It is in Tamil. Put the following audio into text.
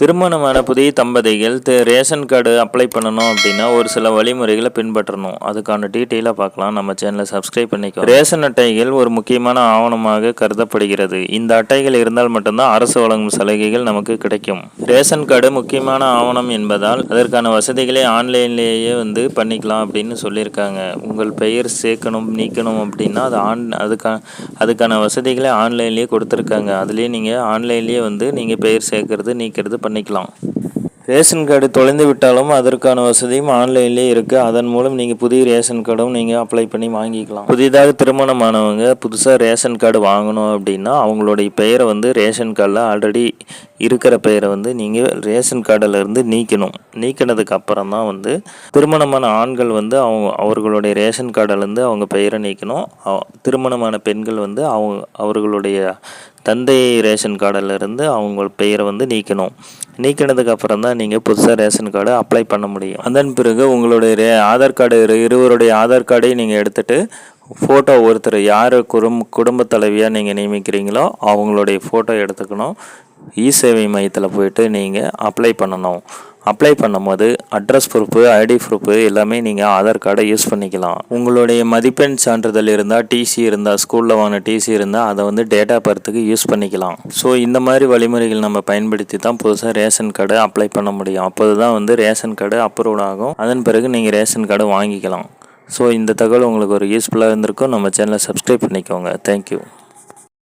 திருமணமான புதிய தம்பதிகள் ரேஷன் கார்டு அப்ளை பண்ணணும் அப்படின்னா ஒரு சில வழிமுறைகளை பின்பற்றணும். அதுக்கான டீட்டெயிலாக பார்க்கலாம். நம்ம சேனலை சப்ஸ்கிரைப் பண்ணிக்கோ. ரேஷன் அட்டைகள் ஒரு முக்கியமான ஆவணமாக கருதப்படுகிறது. இந்த அட்டைகள் இருந்தால் மட்டும்தான் அரசு வழங்கும் சலுகைகள் நமக்கு கிடைக்கும். ரேஷன் கார்டு முக்கியமான ஆவணம் என்பதால் அதற்கான வசதிகளை ஆன்லைன்லேயே பண்ணிக்கலாம் அப்படின்னு சொல்லியிருக்காங்க. உங்கள் பெயர் சேர்க்கணும் நீக்கணும் அப்படின்னா அதுக்கான வசதிகளை ஆன்லைன்லேயே கொடுத்துருக்காங்க. அதுலேயே நீங்கள் ஆன்லைன்லேயே நீங்கள் பெயர் சேர்க்கறது நீக்கிறது பண்ணிக்கலாம். ரேஷன் கார்டு தொலைந்து விட்டாலும் அதற்கான வசதியும் ஆன்லைன்லேயே இருக்குது. அதன் மூலம் நீங்கள் புதிய ரேஷன் கார்டும் நீங்கள் அப்ளை பண்ணி வாங்கிக்கலாம். புதிதாக திருமணமானவங்க புதுசாக ரேஷன் கார்டு வாங்கணும் அப்படின்னா அவங்களுடைய பெயரை ரேஷன் கார்டில் ஆல்ரெடி இருக்கிற பெயரை நீங்கள் ரேஷன் கார்டிலிருந்து நீக்கணும். நீக்கினதுக்கு அப்புறம் தான் திருமணமான ஆண்கள் அவர்களுடைய ரேஷன் கார்டிலேருந்து அவங்க பெயரை நீக்கணும். திருமணமான பெண்கள் அவர்களுடைய தந்தை ரேஷன் கார்டிலிருந்து அவங்க பெயரை நீக்கணும். நீக்கினதுக்கு அப்புறம் தான் நீங்கள் புதுசாக ரேஷன் கார்டு அப்ளை பண்ண முடியும். அதன் பிறகு உங்களுடைய ஆதார் கார்டு இருவருடைய ஆதார் கார்டையும் நீங்கள் எடுத்துகிட்டு ஃபோட்டோ ஒருத்தர் யார் குடும்ப தலைவியாக நீங்கள் நியமிக்கிறீங்களோ அவங்களுடைய ஃபோட்டோ எடுத்துக்கணும். இ-சேவை மையத்தில் போயிட்டு நீங்கள் அப்ளை பண்ணணும். அப்ளை பண்ணும்போது அட்ரஸ் ப்ரூஃபு ஐடி ப்ரூஃபு எல்லாமே நீங்கள் ஆதார் கார்டை யூஸ் பண்ணிக்கலாம். உங்களுடைய மதிப்பெண் சான்றிதழ் இருந்தால் டிசி இருந்தால் ஸ்கூலில் வாங்கின டிசி இருந்தால் அதை டேட் ஆஃப் பர்த்துக்கு யூஸ் பண்ணிக்கலாம். ஸோ இந்த மாதிரி வழிமுறைகள் நம்ம பயன்படுத்தி தான் புதுசாக ரேஷன் கார்டு அப்ளை பண்ண முடியும். அப்போது தான் ரேஷன் கார்டு அப்ரூவ் ஆகும். அதன் பிறகு நீங்கள் ரேஷன் கார்டு வாங்கிக்கலாம். ஸோ இந்த தகவல் உங்களுக்கு ஒரு யூஸ்ஃபுல்லாக இருந்திருக்கும். நம்ம சேனலை சப்ஸ்கிரைப் பண்ணிக்கோங்க. தேங்க்யூ.